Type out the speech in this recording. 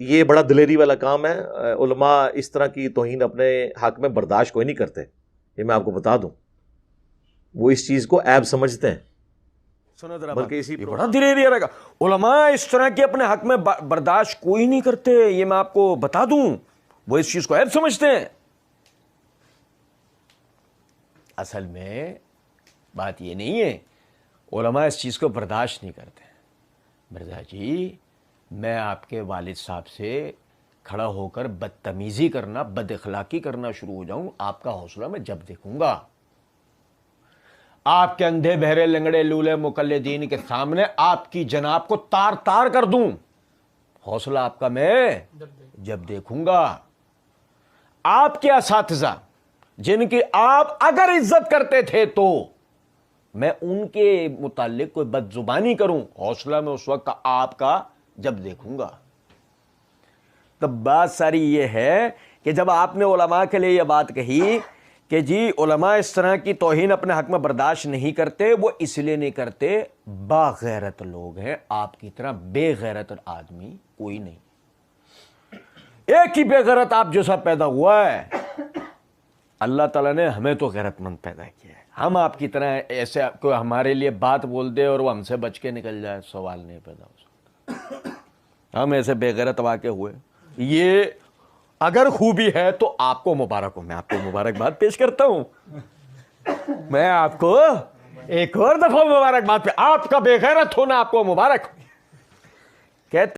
یہ بڑا دلیری والا کام ہے. علماء اس طرح کی توہین اپنے حق میں برداشت کوئی نہیں کرتے، یہ میں آپ کو بتا دوں. وہ اس چیز کو عیب سمجھتے ہیں. بلکہ یہ بڑا دلیری رہے گا. علماء اس طرح کے اپنے حق میں برداشت کوئی نہیں کرتے، یہ میں آپ کو بتا دوں. وہ اس چیز کو عیب سمجھتے ہیں. اصل میں بات یہ نہیں ہے، علماء اس چیز کو برداشت نہیں کرتے. مرزا جی، میں آپ کے والد صاحب سے کھڑا ہو کر بدتمیزی کرنا، بد اخلاقی کرنا شروع ہو جاؤں، آپ کا حوصلہ میں جب دیکھوں گا. آپ کے اندھے بہرے لنگڑے لولے مقلدین کے سامنے آپ کی جناب کو تار تار کر دوں، حوصلہ آپ کا میں جب دیکھوں گا. آپ کے اساتذہ جن کی آپ اگر عزت کرتے تھے تو میں ان کے متعلق کوئی بد زبانی کروں، حوصلہ میں اس وقت آپ کا جب دیکھوں گا. تو بات ساری یہ ہے کہ جب آپ نے علماء کے لیے یہ بات کہی کہ جی علماء اس طرح کی توہین اپنے حق میں برداشت نہیں کرتے، وہ اس لیے نہیں کرتے باغیرت لوگ ہیں. آپ کی طرح بے غیرت آدمی کوئی نہیں. ایک ہی بے غیرت آپ جیسا پیدا ہوا ہے. اللہ تعالیٰ نے ہمیں تو غیرت مند پیدا کیا ہے. ہم آپ کی طرح ایسے کوئی ہمارے لیے بات بول دے اور وہ ہم سے بچ کے نکل جائے، سوال نہیں پیدا ہو سکتا. ہم ایسے بے غیرت واقع ہوئے. یہ اگر خوبی ہے تو آپ کو مبارک ہو. میں آپ کو مبارکباد پیش کرتا ہوں. میں آپ کو ایک اور دفعہ مبارکباد پہ، آپ کا بے غیرت ہونا آپ کو مبارک. کہتے